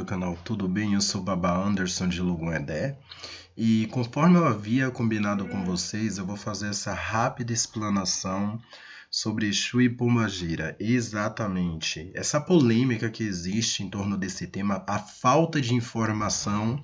do canal Tudo Bem? Eu sou Baba Anderson de Lugum-Edé e conforme eu havia combinado com vocês, eu vou fazer essa rápida explanação sobre Exu e Pombagira. Exatamente, essa polêmica que existe em torno desse tema, a falta de informação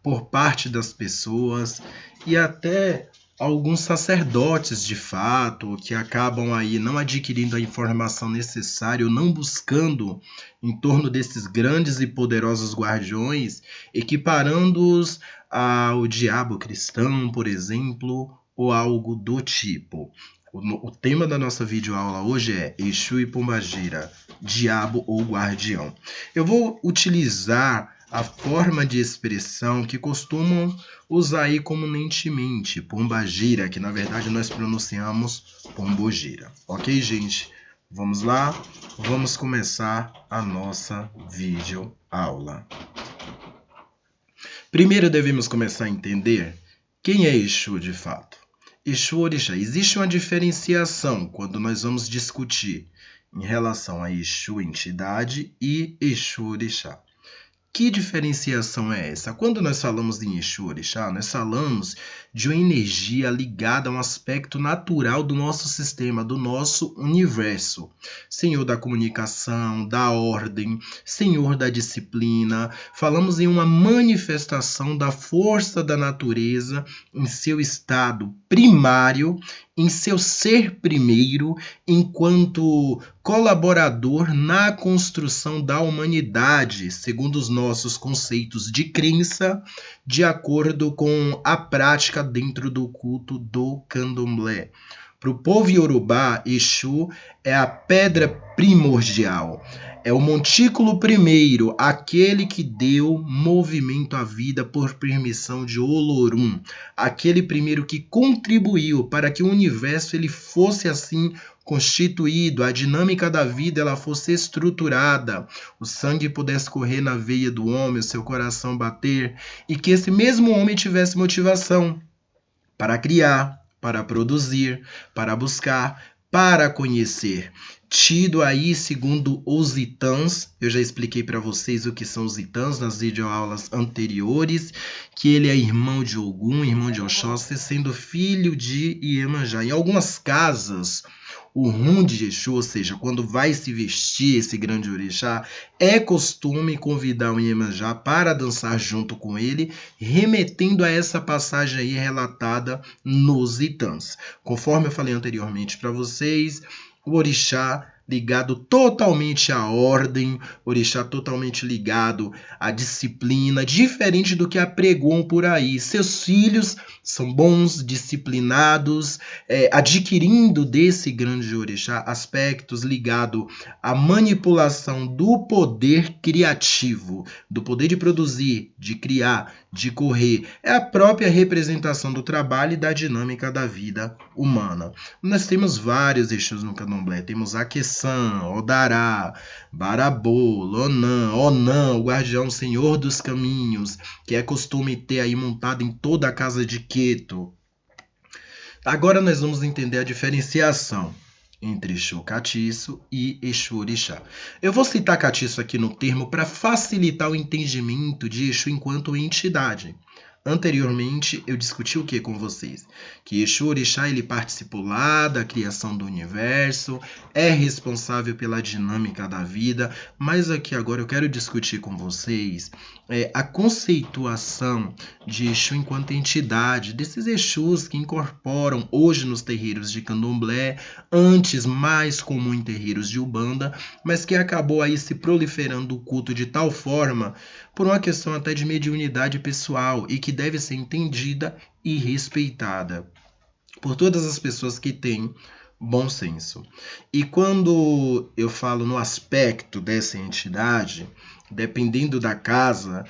por parte das pessoas e até alguns sacerdotes de fato que acabam aí não adquirindo a informação necessária ou não buscando em torno desses grandes e poderosos guardiões, equiparando-os ao diabo cristão, por exemplo, ou algo do tipo. O tema da nossa videoaula hoje é Exu e Pombagira, diabo ou guardião. Eu vou utilizar a forma de expressão que costumam usar aí comumente, Pombagira, que na verdade nós pronunciamos Pombogira. Ok, gente? Vamos lá? Vamos começar a nossa videoaula. Primeiro devemos começar a entender quem é Exu de fato. Exu Orixá. Existe uma diferenciação quando nós vamos discutir em relação a Exu entidade e Exu Orixá. Que diferenciação é essa? Quando nós falamos em Exu Orixá, nós falamos de uma energia ligada a um aspecto natural do nosso sistema, do nosso universo. Senhor da comunicação, da ordem, Senhor da disciplina. Falamos em uma manifestação da força da natureza em seu estado primário, em seu ser primeiro, enquanto colaborador na construção da humanidade, segundo os nossos conceitos de crença, de acordo com a prática dentro do culto do candomblé. Para o povo iorubá, Exu é a pedra primordial, é o montículo primeiro, aquele que deu movimento à vida por permissão de Olorum, aquele primeiro que contribuiu para que o universo ele fosse assim constituído, a dinâmica da vida ela fosse estruturada, o sangue pudesse correr na veia do homem, o seu coração bater, e que esse mesmo homem tivesse motivação para criar, para produzir, para buscar, para conhecer. Tido aí, segundo os Itãs, eu já expliquei para vocês o que são os Itãs nas videoaulas anteriores, que ele é irmão de Ogum, irmão de Oxóssi, sendo filho de Iemanjá. Em algumas casas, o rum de Exu, ou seja, quando vai se vestir esse grande orixá, é costume convidar o Iemanjá para dançar junto com ele, remetendo a essa passagem aí relatada nos Itãs. Conforme eu falei anteriormente para vocês, o orixá ligado totalmente à ordem, orixá totalmente ligado à disciplina, diferente do que apregoam por aí. Seus filhos são bons, disciplinados, adquirindo desse grande orixá aspectos ligados à manipulação do poder criativo, do poder de produzir, de criar, de correr. É a própria representação do trabalho e da dinâmica da vida humana. Nós temos vários Exus no candomblé. Temos Aqueçã, Odará, Barabô, Lonã, Onã, o guardião senhor dos caminhos, que é costume ter aí montado em toda a casa de Queto. Agora nós vamos entender a diferenciação entre Exu Catiço e Exu Orixá. Eu vou citar Catiço aqui no termo para facilitar o entendimento de Exu enquanto entidade. Anteriormente, eu discuti o que com vocês? Que Exu Orixá ele participou lá da criação do universo, é responsável pela dinâmica da vida, mas aqui agora eu quero discutir com vocês a conceituação de Exu enquanto entidade, desses Exus que incorporam hoje nos terreiros de candomblé, antes mais comum em terreiros de Umbanda, mas que acabou aí se proliferando o culto de tal forma por uma questão até de mediunidade pessoal e que deve ser entendida e respeitada por todas as pessoas que têm bom senso. E quando eu falo no aspecto dessa entidade, dependendo da casa,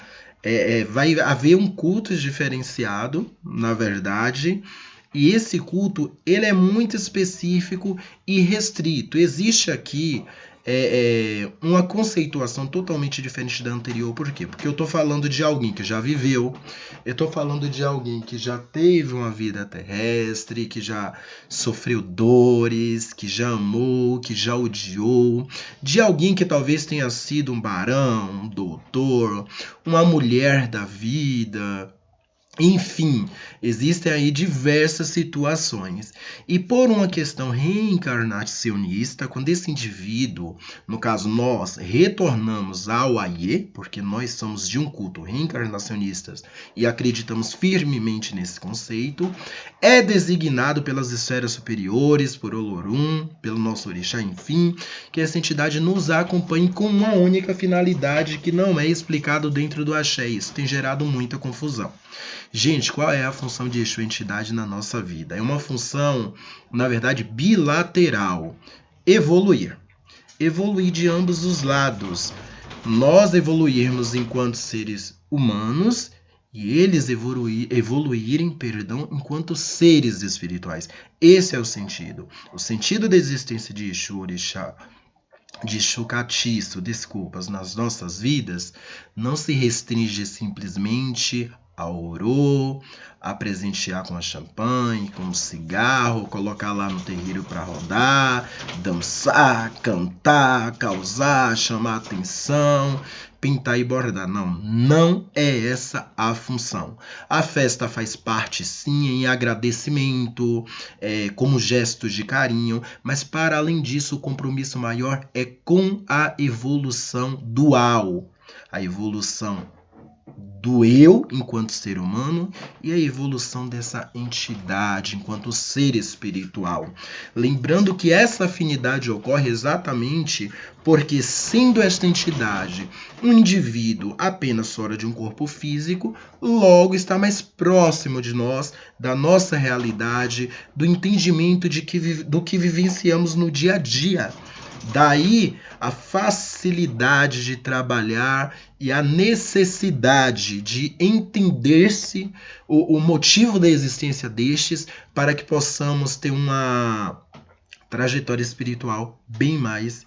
vai haver um culto diferenciado, na verdade, e esse culto ele é muito específico e restrito. Existe aqui uma conceituação totalmente diferente da anterior. Por quê? Porque eu estou falando de alguém que já viveu, eu estou falando de alguém que já teve uma vida terrestre, que já sofreu dores, que já amou, que já odiou, de alguém que talvez tenha sido um barão, um doutor, uma mulher da vida. Enfim, existem aí diversas situações. E por uma questão reencarnacionista, quando esse indivíduo, no caso nós, retornamos ao Aie, porque nós somos de um culto reencarnacionistas e acreditamos firmemente nesse conceito, é designado pelas esferas superiores, por Olorum, pelo nosso orixá, enfim, que essa entidade nos acompanhe com uma única finalidade que não é explicado dentro do axé. Isso tem gerado muita confusão. Gente, qual é a função de Exu entidade na nossa vida? É uma função, na verdade, bilateral. Evoluir. Evoluir de ambos os lados. Nós evoluirmos enquanto seres humanos e eles evoluírem, enquanto seres espirituais. Esse é o sentido. O sentido da existência de Exu, Orixá, de Exu Catiço, nas nossas vidas, não se restringe simplesmente ao orô, a presentear com a champanhe, com o cigarro, colocar lá no terreiro para rodar, dançar, cantar, causar, chamar atenção, pintar e bordar. Não é essa a função. A festa faz parte, sim, em agradecimento, como gestos de carinho, mas para além disso, o compromisso maior é com a evolução dual, a evolução do eu enquanto ser humano e a evolução dessa entidade enquanto ser espiritual. Lembrando que essa afinidade ocorre exatamente porque, sendo esta entidade um indivíduo apenas fora de um corpo físico, logo está mais próximo de nós, da nossa realidade, do entendimento do que vivenciamos no dia a dia. Daí a facilidade de trabalhar e a necessidade de entender-se o motivo da existência destes para que possamos ter uma trajetória espiritual bem mais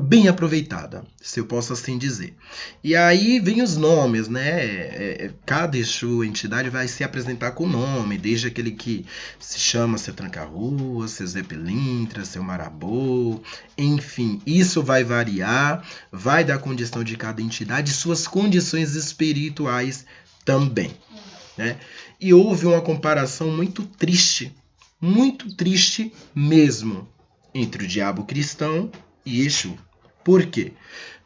bem aproveitada, se eu posso assim dizer. E aí vem os nomes, né? Cada Exu, entidade, vai se apresentar com nome, desde aquele que se chama Seu Tranca-Rua, Seu Zé Pilintra, Seu Marabô, enfim, isso vai variar, vai da condição de cada entidade e suas condições espirituais também, né? E houve uma comparação muito triste mesmo, entre o diabo cristão e Exu. Por quê?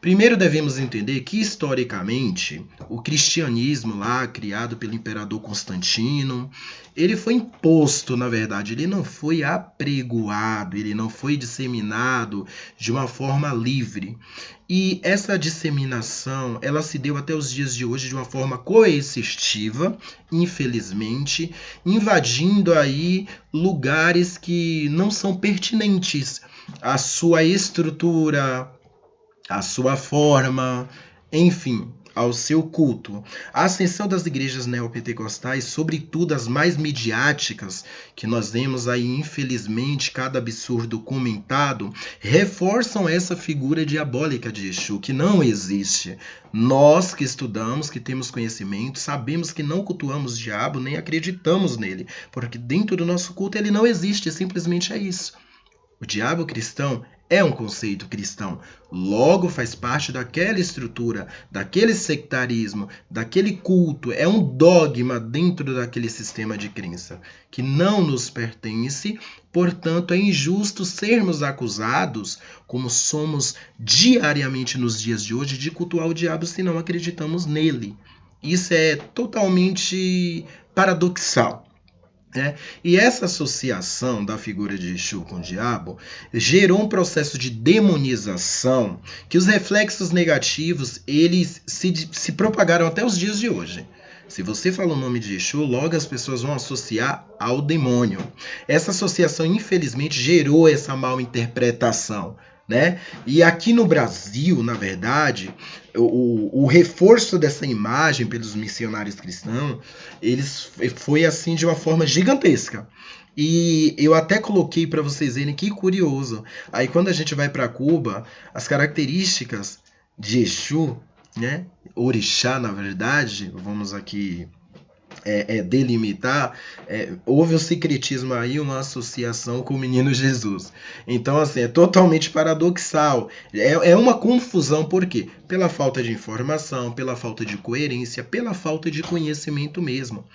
Primeiro devemos entender que, historicamente, o cristianismo lá, criado pelo imperador Constantino, ele foi imposto, na verdade, ele não foi apregoado, ele não foi disseminado de uma forma livre. E essa disseminação, ela se deu até os dias de hoje de uma forma coercitiva, infelizmente, invadindo aí lugares que não são pertinentes à sua estrutura, à sua forma, enfim, ao seu culto. A ascensão das igrejas neopentecostais, sobretudo as mais midiáticas, que nós vemos aí, infelizmente, cada absurdo comentado, reforçam essa figura diabólica de Exu, que não existe. Nós que estudamos, que temos conhecimento, sabemos que não cultuamos o diabo, nem acreditamos nele, porque dentro do nosso culto ele não existe, simplesmente é isso. O diabo cristão é um conceito cristão, logo faz parte daquela estrutura, daquele sectarismo, daquele culto, é um dogma dentro daquele sistema de crença que não nos pertence, portanto é injusto sermos acusados, como somos diariamente nos dias de hoje, de cultuar o diabo se não acreditamos nele. Isso é totalmente paradoxal. E essa associação da figura de Exu com o diabo gerou um processo de demonização que os reflexos negativos eles se propagaram até os dias de hoje. Se você fala o nome de Exu, logo as pessoas vão associar ao demônio. Essa associação, infelizmente, gerou essa mal interpretação. Né? E aqui no Brasil, na verdade, o reforço dessa imagem pelos missionários cristãos foi assim de uma forma gigantesca. E eu até coloquei para vocês verem que curioso. Aí quando a gente vai para Cuba, as características de Exu, né? Orixá, na verdade, vamos aqui delimitar, houve o secretismo aí, uma associação com o menino Jesus. Então, assim, é totalmente paradoxal. É uma confusão, por quê? Pela falta de informação, pela falta de coerência, pela falta de conhecimento mesmo.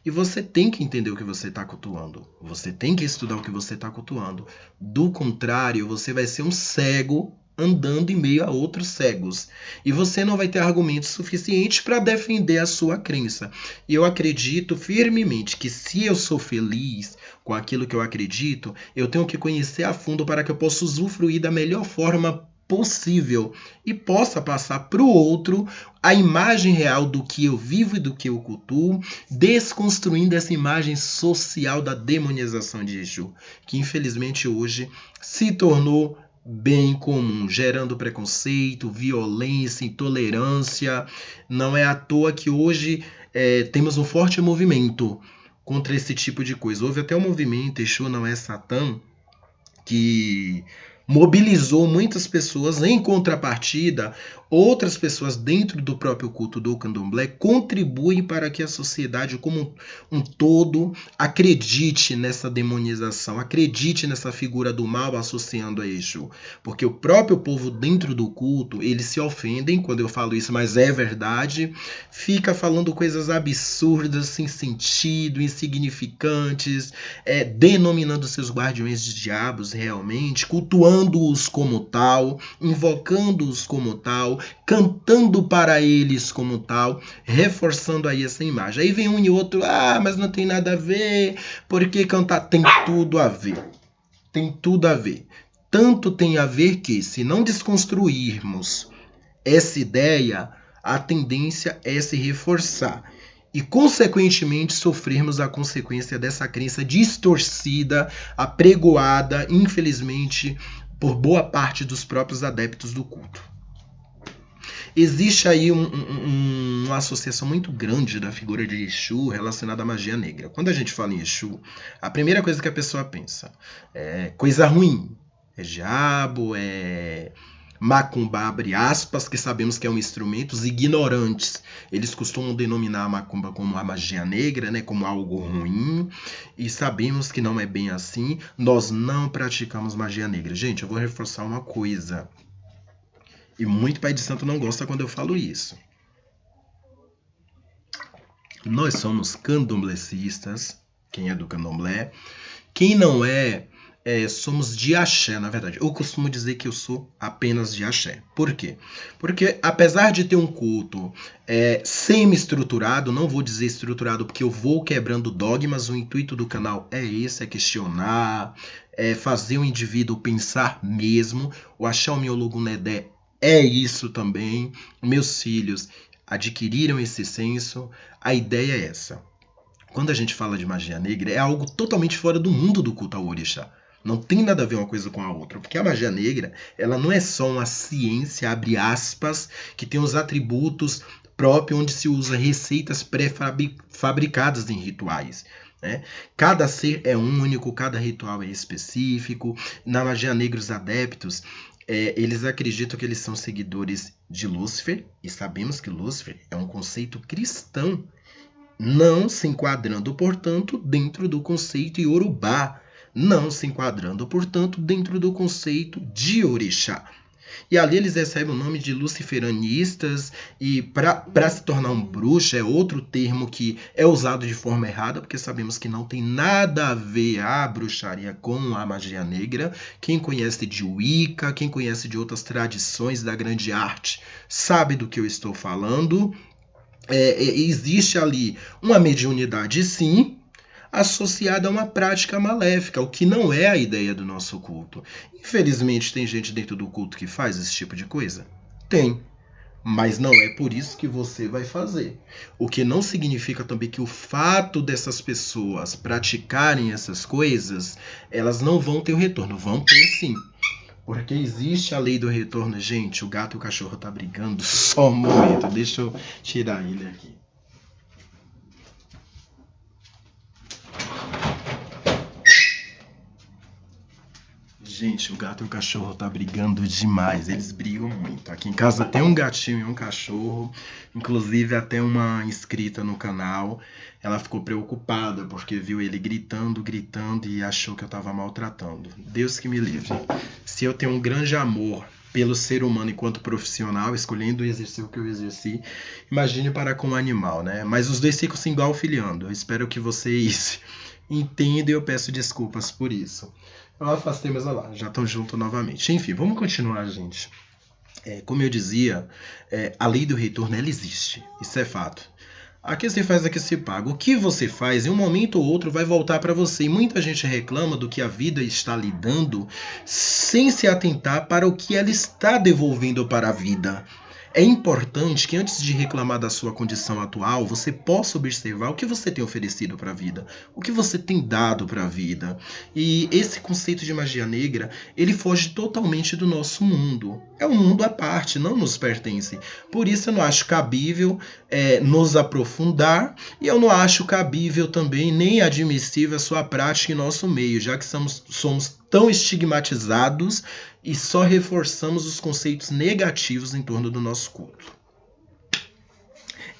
E você tem que entender o que você está cultuando. Você tem que estudar o que você está cultuando. Do contrário, você vai ser um cego andando em meio a outros cegos. E você não vai ter argumentos suficientes para defender a sua crença. E eu acredito firmemente que se eu sou feliz com aquilo que eu acredito, eu tenho que conhecer a fundo para que eu possa usufruir da melhor forma possível e possa passar para o outro a imagem real do que eu vivo e do que eu cultuo, desconstruindo essa imagem social da demonização de Exu, que infelizmente hoje se tornou bem comum, gerando preconceito, violência, intolerância. Não é à toa que hoje temos um forte movimento contra esse tipo de coisa. Houve até um movimento, Exu não é Satã, que mobilizou muitas pessoas. Em contrapartida, outras pessoas dentro do próprio culto do candomblé contribuem para que a sociedade como um todo acredite nessa demonização, acredite nessa figura do mal associando a Exu. Porque o próprio povo dentro do culto, eles se ofendem quando eu falo isso, mas é verdade, fica falando coisas absurdas, sem sentido, insignificantes, denominando seus guardiões de diabos realmente, cultuando-os como tal, invocando-os como tal, cantando para eles como tal, reforçando aí essa imagem. Aí vem um e outro, mas não tem nada a ver, porque cantar tem tudo a ver. Tem tudo a ver. Tanto tem a ver que, se não desconstruirmos essa ideia, a tendência é se reforçar e, consequentemente, sofrermos a consequência dessa crença distorcida, apregoada, infelizmente, por boa parte dos próprios adeptos do culto. Existe aí uma associação muito grande da figura de Exu relacionada à magia negra. Quando a gente fala em Exu, a primeira coisa que a pessoa pensa é coisa ruim, é diabo, é macumba, abre aspas, que sabemos que é um instrumento. Os ignorantes, eles costumam denominar a macumba como a magia negra, né, como algo ruim, e sabemos que não é bem assim. Nós não praticamos magia negra. Gente, eu vou reforçar uma coisa, e muito pai de santo não gosta quando eu falo isso. Nós somos candomblecistas, quem é do candomblé. Quem não é, somos de axé, na verdade. Eu costumo dizer que eu sou apenas de axé. Por quê? Porque apesar de ter um culto semi-estruturado, não vou dizer estruturado porque eu vou quebrando dogmas, o intuito do canal é esse, é questionar, é fazer o indivíduo pensar mesmo. O axé Omiologo Nedé é isso também. Meus filhos adquiriram esse senso. A ideia é essa. Quando a gente fala de magia negra, é algo totalmente fora do mundo do culto ao orixá. Não tem nada a ver uma coisa com a outra, porque a magia negra, ela não é só uma ciência, abre aspas, que tem os atributos próprios onde se usa receitas pré-fabricadas em rituais. Né? Cada ser é único, cada ritual é específico. Na magia negra, os adeptos, eles acreditam que eles são seguidores de Lúcifer, e sabemos que Lúcifer é um conceito cristão, não se enquadrando, portanto, dentro do conceito iorubá, não se enquadrando, portanto, dentro do conceito de orixá. E ali eles recebem o nome de luciferanistas, e para se tornar um bruxo é outro termo que é usado de forma errada, porque sabemos que não tem nada a ver a bruxaria com a magia negra. Quem conhece de Wicca, quem conhece de outras tradições da grande arte, sabe do que eu estou falando. Existe ali uma mediunidade, sim, associada a uma prática maléfica, o que não é a ideia do nosso culto. Infelizmente, tem gente dentro do culto que faz esse tipo de coisa? Tem. Mas não é por isso que você vai fazer. O que não significa também que o fato dessas pessoas praticarem essas coisas, elas não vão ter o retorno. Vão ter sim. Porque existe a lei do retorno. Gente, o gato e o cachorro tá brigando. Só um momento, deixa eu tirar ele aqui. Gente, o gato e o cachorro tá brigando demais, eles brigam muito. Aqui em casa tem um gatinho e um cachorro, inclusive até uma inscrita no canal, ela ficou preocupada porque viu ele gritando, gritando e achou que eu tava maltratando. Deus que me livre. Se eu tenho um grande amor pelo ser humano enquanto profissional, escolhendo exercer o que eu exerci, imagine para com um animal, né? Mas os dois ficam se engalfilhando. Eu espero que vocês entendam e eu peço desculpas por isso. Eu afastei, mas olha lá, já estão juntos novamente. Enfim, vamos continuar, gente. Como eu dizia, a lei do retorno, ela existe. Isso é fato. Aqui se faz, aqui se paga. O que você faz, em um momento ou outro, vai voltar para você. E muita gente reclama do que a vida está lhe dando, sem se atentar para o que ela está devolvendo para a vida. É importante que antes de reclamar da sua condição atual, você possa observar o que você tem oferecido para a vida, o que você tem dado para a vida. E esse conceito de magia negra, ele foge totalmente do nosso mundo. É um mundo à parte, não nos pertence. Por isso eu não acho cabível nos aprofundar e eu não acho cabível também nem admissível a sua prática em nosso meio, já que somos tão estigmatizados e só reforçamos os conceitos negativos em torno do nosso culto.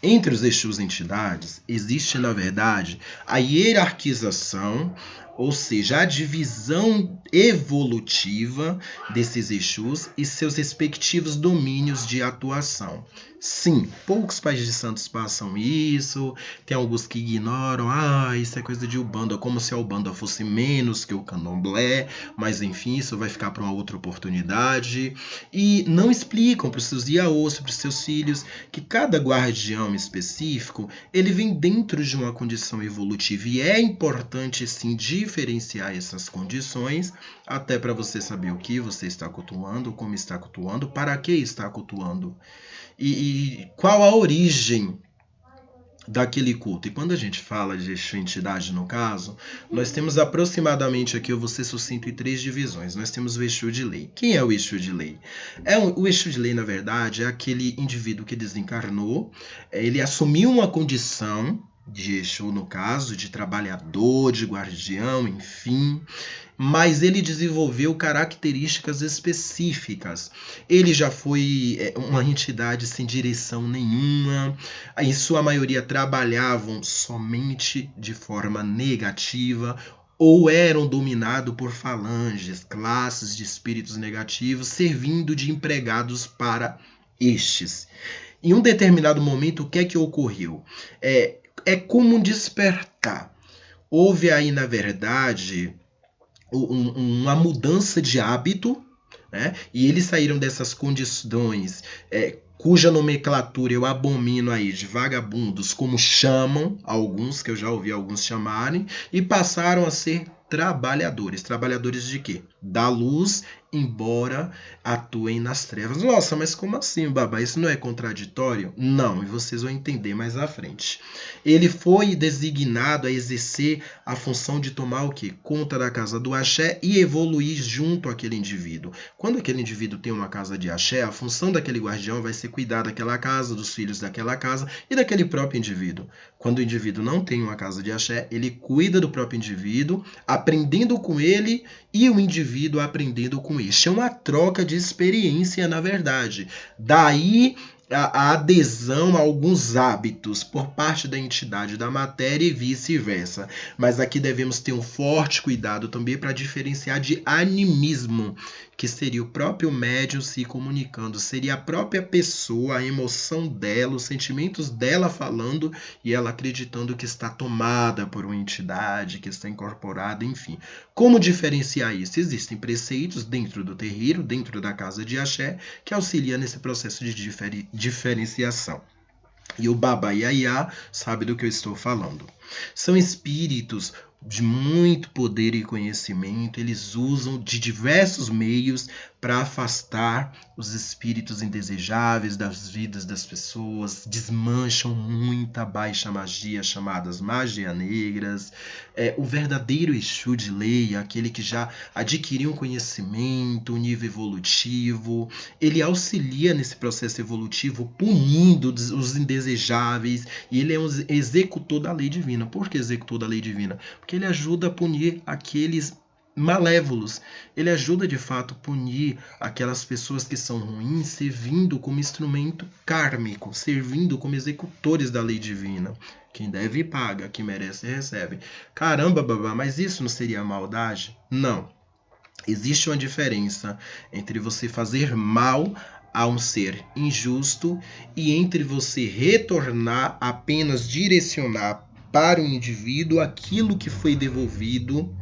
Entre os Exus entidades, existe, na verdade, a hierarquização, ou seja, a divisão evolutiva desses Exus e seus respectivos domínios de atuação. Sim, poucos pais de santos passam isso, tem alguns que ignoram, isso é coisa de Umbanda, como se a Umbanda fosse menos que o Candomblé, mas enfim, isso vai ficar para uma outra oportunidade. E não explicam para os seus iaôs, para os seus filhos, que cada guardião específico, ele vem dentro de uma condição evolutiva e é importante sim diferenciar essas condições, até para você saber o que você está cultuando, como está cultuando, para que está cultuando. E qual a origem daquele culto. E quando a gente fala de Exu entidade, no caso, nós temos aproximadamente aqui, eu vou ser sucinto, em 3 divisões. Nós temos o Exu de lei. Quem é o Exu de lei? O Exu de lei, na verdade, é aquele indivíduo que desencarnou, ele assumiu uma condição de Exu, no caso, de trabalhador, de guardião, enfim, mas ele desenvolveu características específicas. Ele já foi uma entidade sem direção nenhuma, em sua maioria trabalhavam somente de forma negativa, ou eram dominados por falanges, classes de espíritos negativos, servindo de empregados para estes. Em um determinado momento, o que é que ocorreu? É como um despertar. Houve aí, na verdade, uma mudança de hábito, né? E eles saíram dessas condições cuja nomenclatura eu abomino aí de vagabundos, como chamam alguns, que eu já ouvi alguns chamarem, e passaram a ser trabalhadores. Trabalhadores de quê? Da luz, embora atuem nas trevas. Nossa, mas como assim, Babá? Isso não é contraditório? Não, e vocês vão entender mais à frente. Ele foi designado a exercer a função de tomar o quê? Conta da casa do axé e evoluir junto àquele indivíduo. Quando aquele indivíduo tem uma casa de axé, a função daquele guardião vai ser cuidar daquela casa, dos filhos daquela casa e daquele próprio indivíduo. Quando o indivíduo não tem uma casa de axé, ele cuida do próprio indivíduo, aprendendo com ele e o indivíduo aprendendo com este. É uma troca de experiência, na verdade. Daí a adesão a alguns hábitos por parte da entidade da matéria e vice-versa. Mas aqui devemos ter um forte cuidado também para diferenciar de animismo, que seria o próprio médium se comunicando, seria a própria pessoa, a emoção dela, os sentimentos dela falando e ela acreditando que está tomada por uma entidade, que está incorporada, enfim. Como diferenciar isso? Existem preceitos dentro do terreiro, dentro da casa de axé, que auxiliam nesse processo de diferenciação. E o Baba Yaya sabe do que eu estou falando. São espíritos de muito poder e conhecimento, eles usam de diversos meios para afastar os espíritos indesejáveis das vidas das pessoas, desmancham muita baixa magia, chamadas magia negras. O verdadeiro Exu de lei, aquele que já adquiriu um conhecimento, um nível evolutivo, ele auxilia nesse processo evolutivo, punindo os indesejáveis, e ele é um executor da lei divina. Por que executor da lei divina? Porque ele ajuda a punir aqueles malévolos. Ele ajuda de fato a punir aquelas pessoas que são ruins, servindo como instrumento kármico, servindo como executores da lei divina. Quem deve paga, quem merece recebe. Caramba, babá, mas isso não seria maldade? Não. Existe uma diferença entre você fazer mal a um ser injusto e entre você retornar, apenas direcionar para o indivíduo aquilo que foi devolvido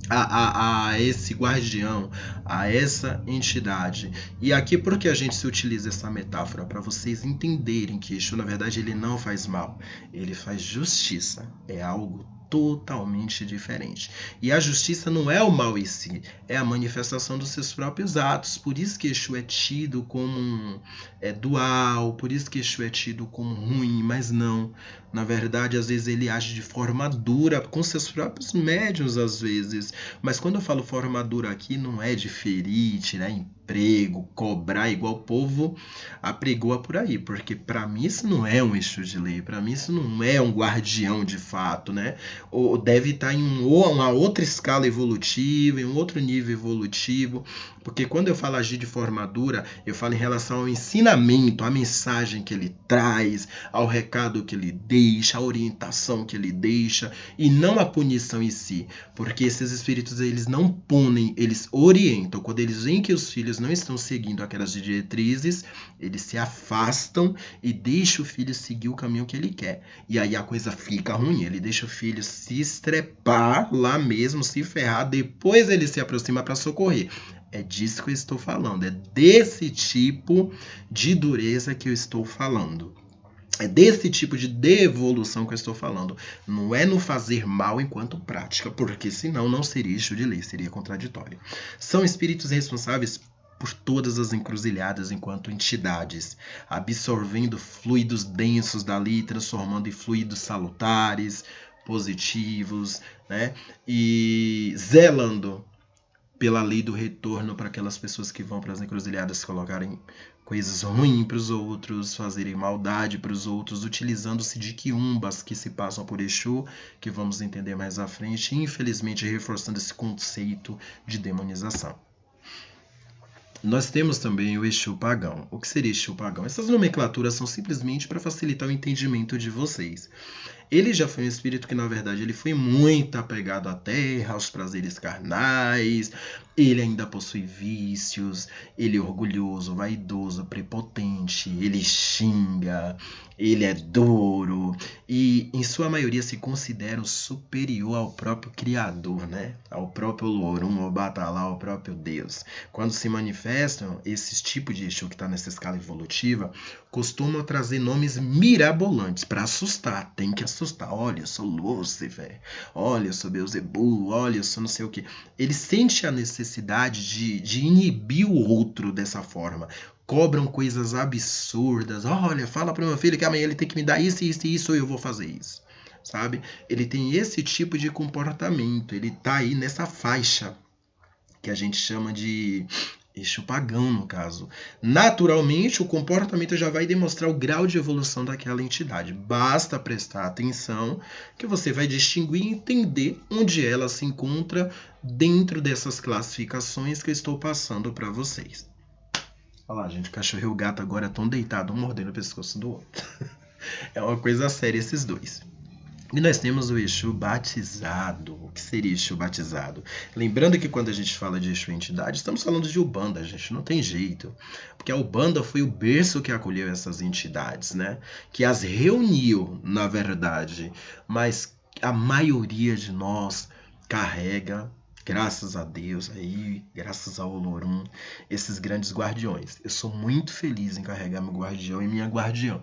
a esse guardião, a essa entidade. E aqui por que a gente se utiliza essa metáfora? Para vocês entenderem que Exu, na verdade, ele não faz mal, ele faz justiça. É algo totalmente diferente. E a justiça não é o mal em si, é a manifestação dos seus próprios atos. Por isso que Exu é tido como dual, por isso que Exu é tido como ruim, mas não. Na verdade, às vezes ele age de forma dura com seus próprios médiuns, às vezes. Mas quando eu falo forma dura aqui, não é de ferir, tirar emprego, cobrar igual o povo apregoa por aí. Porque para mim isso não é um Exu de lei, para mim isso não é um guardião de fato, né? Ou deve estar em uma outra escala evolutiva, em um outro nível evolutivo. Porque quando eu falo agir de forma dura, eu falo em relação ao ensinamento, à mensagem que ele traz, ao recado que ele deixa, à orientação que ele deixa, e não a punição em si. Porque esses espíritos, eles não punem, eles orientam. Quando eles veem que os filhos não estão seguindo aquelas diretrizes, eles se afastam e deixam o filho seguir o caminho que ele quer. E aí a coisa fica ruim, ele deixa o filho se estrepar lá mesmo, se ferrar, depois ele se aproxima para socorrer. É disso que eu estou falando, é desse tipo de dureza que eu estou falando. É desse tipo de devolução que eu estou falando. Não é no fazer mal enquanto prática, porque senão não seria Exu de lei, seria contraditório. São espíritos responsáveis por todas as encruzilhadas enquanto entidades, absorvendo fluidos densos dali, transformando em fluidos salutares, positivos, né? E zelando pela lei do retorno para aquelas pessoas que vão para as encruzilhadas colocarem coisas ruins para os outros, fazerem maldade para os outros, utilizando-se de quiumbas que se passam por Exu, que vamos entender mais à frente, e infelizmente reforçando esse conceito de demonização. Nós temos também o Exu pagão. O que seria Exu pagão? Essas nomenclaturas são simplesmente para facilitar o entendimento de vocês. Ele já foi um espírito que, na verdade, ele foi muito apegado à terra, aos prazeres carnais, ele ainda possui vícios, ele é orgulhoso, vaidoso, prepotente, ele xinga, ele é duro e, em sua maioria, se considera o superior ao próprio Criador, né? Ao próprio Lorum, ao Batalá, ao próprio Deus. Quando se manifestam, esses tipos de Exu que está nessa escala evolutiva, costumam trazer nomes mirabolantes para assustar. Tem que assustar. Olha, eu sou Lúcifer. Olha, eu sou Beelzebub. Olha, eu sou não sei o que. Ele sente a necessidade de inibir o outro dessa forma. Cobram coisas absurdas. Olha, fala para o meu filho que amanhã ele tem que me dar isso, isso e isso, ou eu vou fazer isso. Sabe? Ele tem esse tipo de comportamento. Ele tá aí nessa faixa que a gente chama de Exu pagão, no caso. Naturalmente, o comportamento já vai demonstrar o grau de evolução daquela entidade. Basta prestar atenção que você vai distinguir e entender onde ela se encontra dentro dessas classificações que eu estou passando para vocês. Olha lá, gente, o cachorro e o gato agora estão deitados, um mordendo o pescoço do outro. É uma coisa séria esses dois. E nós temos o Exu batizado. O que seria Exu batizado? Lembrando que quando a gente fala de Exu entidade, estamos falando de Umbanda, gente, não tem jeito. Porque a Umbanda foi o berço que acolheu essas entidades, né? Que as reuniu, na verdade. Mas a maioria de nós carrega, graças a Deus, aí, graças ao Olorum, esses grandes guardiões. Eu sou muito feliz em carregar meu guardião e minha guardiã.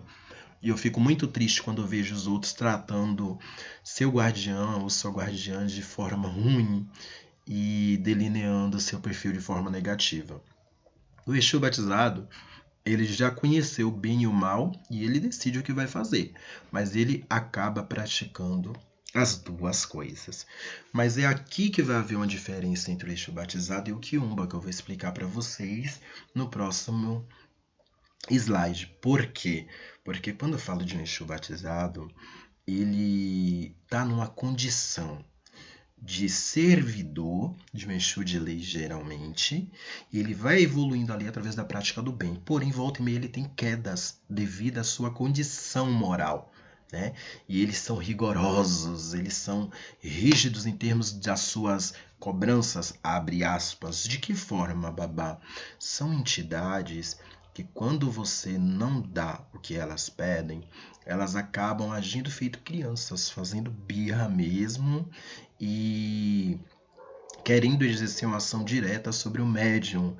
E eu fico muito triste quando eu vejo os outros tratando seu guardião ou sua guardiã de forma ruim e delineando seu perfil de forma negativa. O Exu batizado, ele já conheceu o bem e o mal e ele decide o que vai fazer, mas ele acaba praticando as duas coisas. Mas é aqui que vai haver uma diferença entre o Exu batizado e o Quiumba, que eu vou explicar para vocês no próximo slide. Por quê? Porque quando eu falo de um Exu batizado, ele está numa condição de servidor de um Exu de lei, geralmente, e ele vai evoluindo ali através da prática do bem. Porém, volta e meia ele tem quedas devido à sua condição moral, né? E eles são rigorosos, eles são rígidos em termos das suas cobranças, abre aspas. De que forma, babá? São entidades que quando você não dá o que elas pedem, elas acabam agindo feito crianças, fazendo birra mesmo e querendo exercer uma ação direta sobre o médium,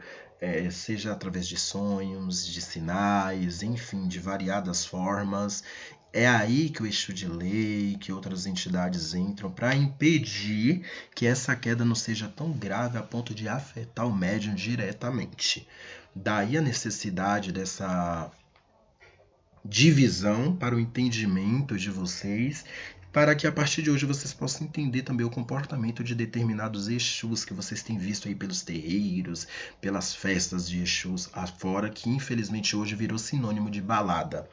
seja através de sonhos, de sinais, enfim, de variadas formas. É aí que o Exu de lei, que outras entidades entram para impedir que essa queda não seja tão grave a ponto de afetar o médium diretamente. Daí a necessidade dessa divisão para o entendimento de vocês, para que a partir de hoje vocês possam entender também o comportamento de determinados Exus que vocês têm visto aí pelos terreiros, pelas festas de Exus afora, que infelizmente hoje virou sinônimo de balada.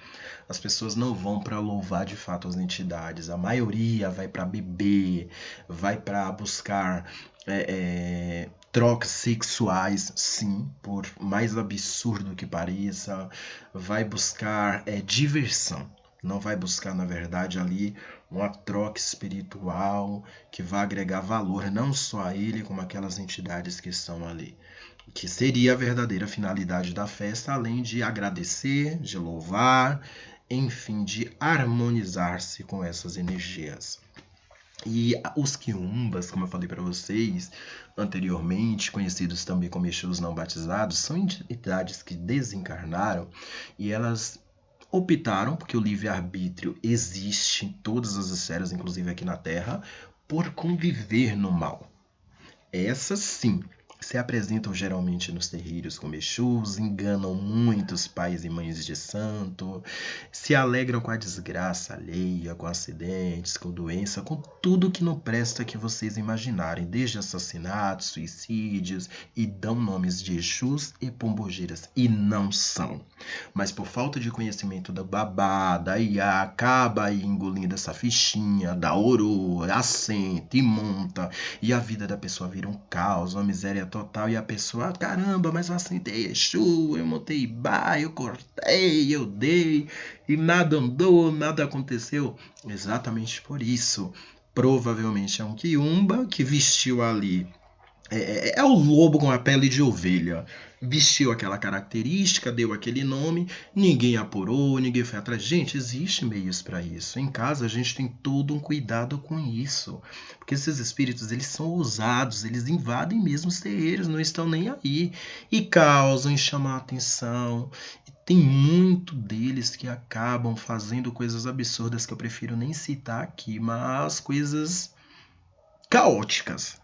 As pessoas não vão para louvar de fato as entidades, a maioria vai para beber, vai para buscar trocas sexuais, sim, por mais absurdo que pareça, vai buscar diversão. Não vai buscar, na verdade, ali uma troca espiritual que vai agregar valor não só a ele, como aquelas entidades que estão ali. Que seria a verdadeira finalidade da festa, além de agradecer, de louvar, enfim, de harmonizar-se com essas energias. E os quiumbas, como eu falei para vocês anteriormente, conhecidos também como Exus não batizados, são entidades que desencarnaram e elas optaram, porque o livre-arbítrio existe em todas as esferas, inclusive aqui na Terra, por conviver no mal. Essas sim se apresentam geralmente nos terreiros como Exus, enganam muitos pais e mães de santo, se alegram com a desgraça alheia, com acidentes, com doença, com tudo que não presta que vocês imaginarem, desde assassinatos, suicídios, e dão nomes de Exus e pombogiras, e não são. Mas por falta de conhecimento da babá, da Iá, acaba aí engolindo essa fichinha, da Oro, assenta e monta, e a vida da pessoa vira um caos, uma miséria total, e a pessoa, caramba, mas eu assentei Exu, eu montei Ibá, eu cortei, eu dei, e nada andou, nada aconteceu. Exatamente por isso. Provavelmente é um quiumba que vestiu ali. É o lobo com a pele de ovelha. Vestiu aquela característica, deu aquele nome, ninguém apurou, ninguém foi atrás. Gente, existe meios para isso. Em casa a gente tem todo um cuidado com isso. Porque esses espíritos, eles são ousados, eles invadem mesmo os terreiros, não estão nem aí. E causam e chamam a atenção. E tem muito deles que acabam fazendo coisas absurdas que eu prefiro nem citar aqui, mas coisas caóticas,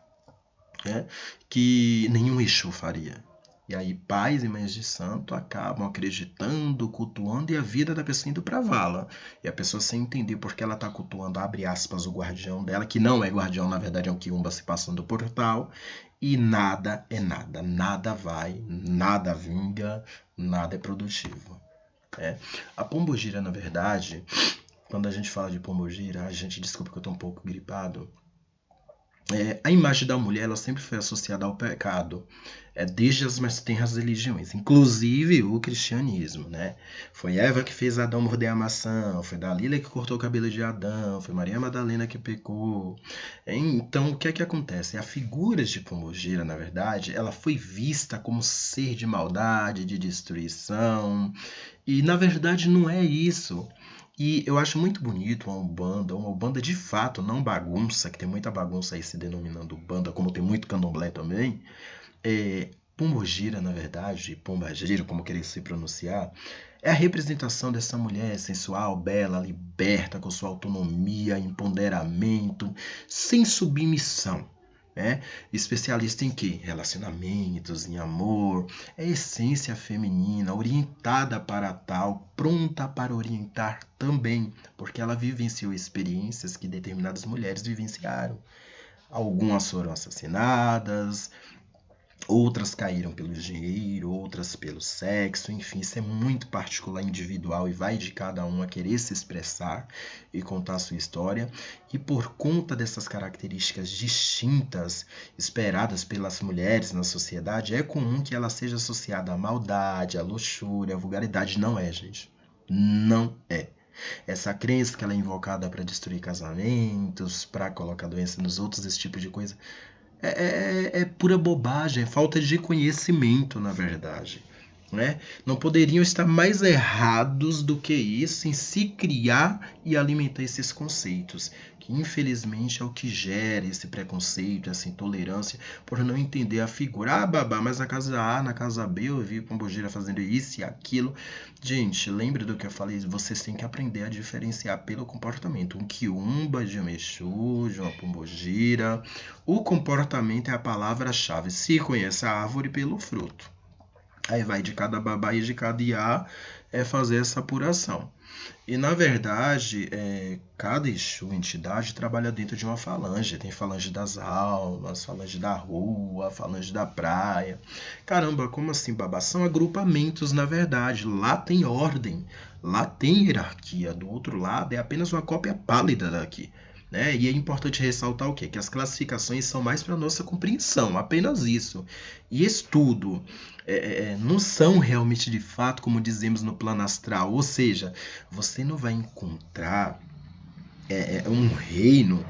né? Que nenhum Exu faria. E aí pais e mães de santo acabam acreditando, cultuando e a vida da pessoa indo para a vala. E a pessoa sem entender porque ela está cultuando, abre aspas, o guardião dela, que não é guardião, na verdade é um quiumba se passando por tal. E nada é nada, nada vai, nada vinga, nada é produtivo. A pombogira, na verdade, quando a gente fala de pombogira, a gente, desculpa que eu estou um pouco gripado, a imagem da mulher ela sempre foi associada ao pecado, desde as mais tenras religiões, inclusive o cristianismo, né? Foi Eva que fez Adão morder a maçã, foi Dalila que cortou o cabelo de Adão, foi Maria Madalena que pecou. Então, o que é que acontece? A figura de Pombogira, na verdade, ela foi vista como ser de maldade, de destruição, e na verdade não é isso. E eu acho muito bonito uma Umbanda de fato, não bagunça, que tem muita bagunça aí se denominando Umbanda, como tem muito candomblé também. Pombogira, na verdade, Pombagira, como querer se pronunciar, é a representação dessa mulher sensual, bela, liberta, com sua autonomia, empoderamento, sem submissão. Especialista em quê? Relacionamentos, em amor, essência feminina, orientada para tal, pronta para orientar também, porque ela vivenciou experiências que determinadas mulheres vivenciaram. Algumas foram assassinadas, Outras caíram pelo dinheiro, outras pelo sexo, enfim, isso é muito particular, individual e vai de cada um a querer se expressar e contar a sua história. E por conta dessas características distintas esperadas pelas mulheres na sociedade, é comum que ela seja associada à maldade, à luxúria, à vulgaridade. Não é, gente. Não é. Essa crença que ela é invocada para destruir casamentos, para colocar doença nos outros, esse tipo de coisa, é pura bobagem, é falta de conhecimento, na verdade. Né? Não poderiam estar mais errados do que isso em se criar e alimentar esses conceitos, que infelizmente é o que gera esse preconceito, essa intolerância, por não entender a figura. Ah, babá, mas na casa A, na casa B eu vi pombogira fazendo isso e aquilo. Gente, lembre do que eu falei, vocês têm que aprender a diferenciar pelo comportamento. Um quiumba de um exu, de uma pombogira. O comportamento é a palavra-chave. Se conhece a árvore pelo fruto. Aí vai de cada babá e de cada iá fazer essa apuração. E na verdade, cada Exu, entidade, trabalha dentro de uma falange. Tem falange das almas, falange da rua, falange da praia. Caramba, como assim, babá? São agrupamentos, na verdade. Lá tem ordem, lá tem hierarquia. Do outro lado é apenas uma cópia pálida daqui. Né? E é importante ressaltar o quê? Que as classificações são mais para nossa compreensão, apenas isso. E estudo não são realmente de fato como dizemos no plano astral, ou seja, você não vai encontrar um reino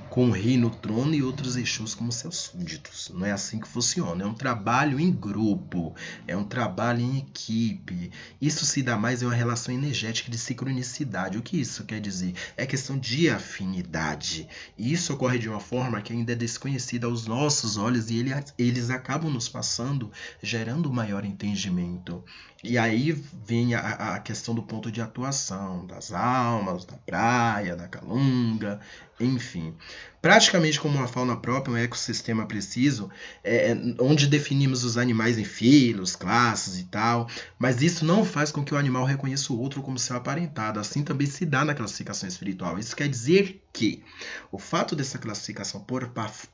com um rei no trono e outros Exus como seus súditos. Não é assim que funciona. É um trabalho em grupo, é um trabalho em equipe. Isso se dá mais em uma relação energética de sincronicidade. O que isso quer dizer? É questão de afinidade. E isso ocorre de uma forma que ainda é desconhecida aos nossos olhos e eles acabam nos passando, gerando maior entendimento. E aí vem a questão do ponto de atuação das almas, da praia, da calunga, enfim. Praticamente como uma fauna própria, um ecossistema preciso, onde definimos os animais em filos, classes e tal, mas isso não faz com que o animal reconheça o outro como seu aparentado. Assim também se dá na classificação espiritual. Isso quer dizer que o fato dessa classificação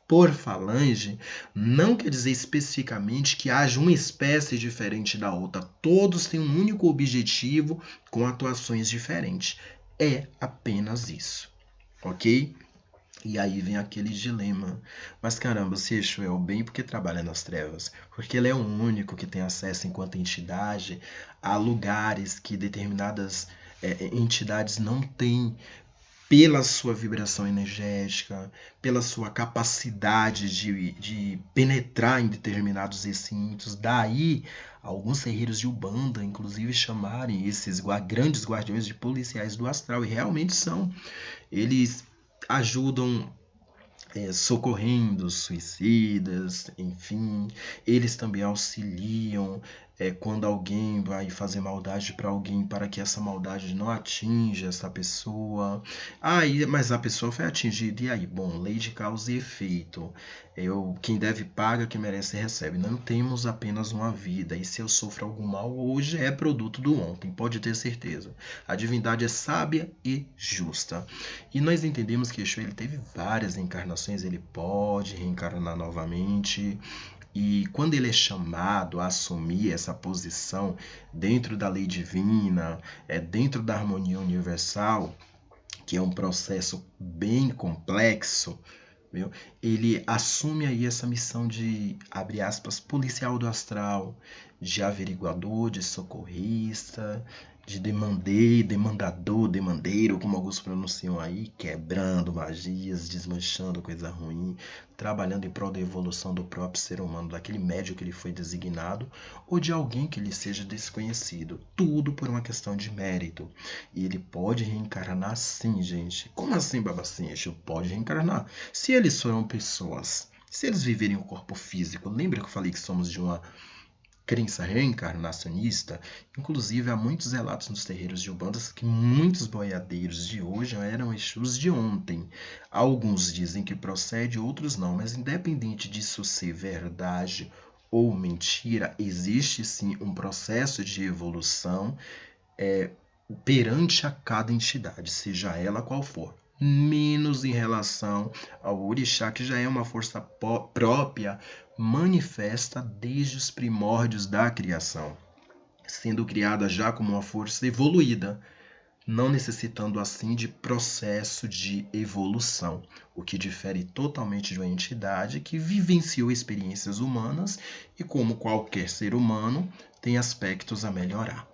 por falange não quer dizer especificamente que haja uma espécie diferente da outra. Todos têm um único objetivo com atuações diferentes. É apenas isso, ok? E aí vem aquele dilema. Mas caramba, se Exu é o bem, por que trabalha nas trevas? Porque ele é o único que tem acesso, enquanto entidade, a lugares que determinadas entidades não têm, pela sua vibração energética, pela sua capacidade de penetrar em determinados recintos. Daí, alguns terreiros de Umbanda, inclusive, chamarem esses grandes guardiões de policiais do astral, e realmente são. Eles ajudam socorrendo suicidas, enfim, eles também auxiliam quando alguém vai fazer maldade para alguém, para que essa maldade não atinja essa pessoa. Mas a pessoa foi atingida, e aí? Bom, lei de causa e efeito. Quem deve paga, quem merece recebe. Não temos apenas uma vida, e se eu sofro algum mal hoje é produto do ontem, pode ter certeza. A divindade é sábia e justa. E nós entendemos que Exu ele teve várias encarnações, ele pode reencarnar novamente. E quando ele é chamado a assumir essa posição dentro da lei divina, dentro da harmonia universal, que é um processo bem complexo, viu? Ele assume aí essa missão de, abre aspas, policial do astral, de averiguador, de socorrista, de demandador, demandeiro, como alguns pronunciam aí, quebrando magias, desmanchando coisa ruim, trabalhando em prol da evolução do próprio ser humano, daquele médio que ele foi designado, ou de alguém que lhe seja desconhecido. Tudo por uma questão de mérito. E ele pode reencarnar sim, gente. Como assim, babacinha? Ele pode reencarnar. Se eles foram pessoas, se eles viverem um corpo físico, lembra que eu falei que somos de uma crença reencarnacionista? Inclusive, há muitos relatos nos terreiros de Umbanda que muitos boiadeiros de hoje eram Exus de ontem. Alguns dizem que procede, outros não, mas independente disso ser verdade ou mentira, existe sim um processo de evolução perante a cada entidade, seja ela qual for. menos em relação ao orixá, que já é uma força própria, manifesta desde os primórdios da criação, sendo criada já como uma força evoluída, não necessitando assim de processo de evolução, o que difere totalmente de uma entidade que vivenciou experiências humanas e, como qualquer ser humano, tem aspectos a melhorar.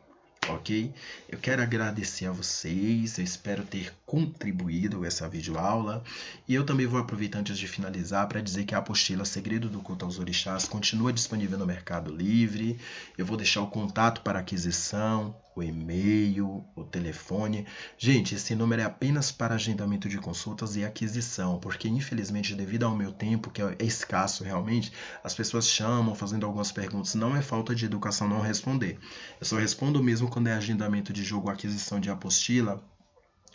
Ok? Eu quero agradecer a vocês, eu espero ter contribuído com essa videoaula e eu também vou aproveitar antes de finalizar para dizer que a apostila Segredo do Culto aos Orixás continua disponível no Mercado Livre. Eu vou deixar o contato para aquisição, o e-mail, o telefone. Gente, esse número é apenas para agendamento de consultas e aquisição, porque infelizmente devido ao meu tempo, que é escasso realmente, as pessoas chamam fazendo algumas perguntas. Não é falta de educação não responder. Eu só respondo mesmo quando é agendamento de jogo ou aquisição de apostila,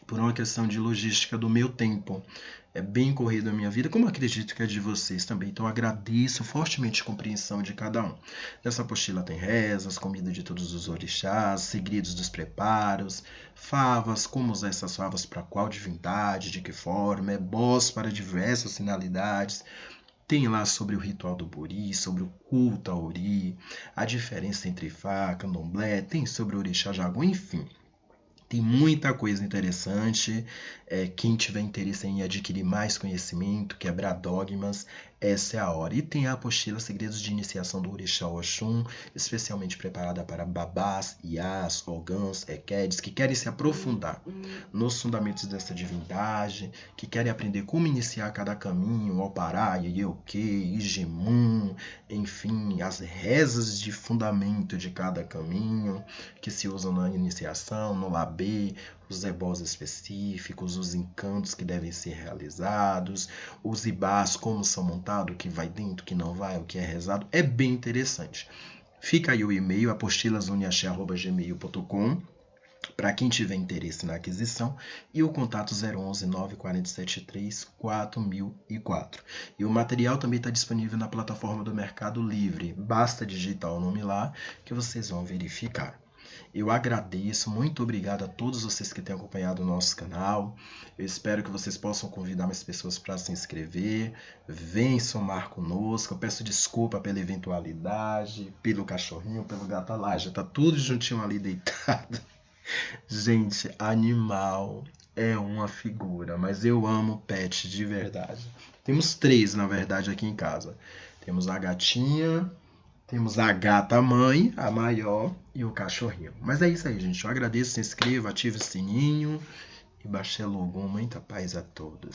por uma questão de logística do meu tempo. É bem corrido a minha vida, como acredito que é de vocês também. Então agradeço fortemente a compreensão de cada um. Nessa apostila tem rezas, comida de todos os orixás, segredos dos preparos, favas, como usar essas favas para qual divindade, de que forma, ebós para diversas finalidades. Tem lá sobre o ritual do Bori, sobre o culto ao Ori, a diferença entre Ifá, Candomblé, tem sobre o Orixá Jagu, enfim. Tem muita coisa interessante. Quem tiver interesse em adquirir mais conhecimento, quebrar dogmas, essa é a hora. E tem a apostila Segredos de Iniciação do Orixá Oxum, especialmente preparada para babás, iás, ogãs, equedes, que querem se aprofundar nos fundamentos dessa divindade, que querem aprender como iniciar cada caminho, Alpará, Ieukê, Igemun, enfim, as rezas de fundamento de cada caminho, que se usam na iniciação, no labê, os ebós específicos, os encantos que devem ser realizados, os ibás, como são montados, o que vai dentro, o que não vai, o que é rezado. É bem interessante. Fica aí o e-mail, apostilasuniaxé@gmail.com, para quem tiver interesse na aquisição, e o contato 011 9473 4004. E o material também está disponível na plataforma do Mercado Livre. Basta digitar o nome lá que vocês vão verificar. Eu agradeço, muito obrigado a todos vocês que têm acompanhado o nosso canal. Eu espero que vocês possam convidar mais pessoas para se inscrever. Vem somar conosco. Eu peço desculpa pela eventualidade, pelo cachorrinho, pelo gato lá. Já tá tudo juntinho ali deitado. Gente, animal é uma figura, mas eu amo pet de verdade. Temos 3, na verdade, aqui em casa. Temos a gatinha, temos a gata mãe, a maior, e o cachorrinho. Mas é isso aí, gente. Eu agradeço, se inscreva, ative o sininho e baixe logo. Muita paz a todos.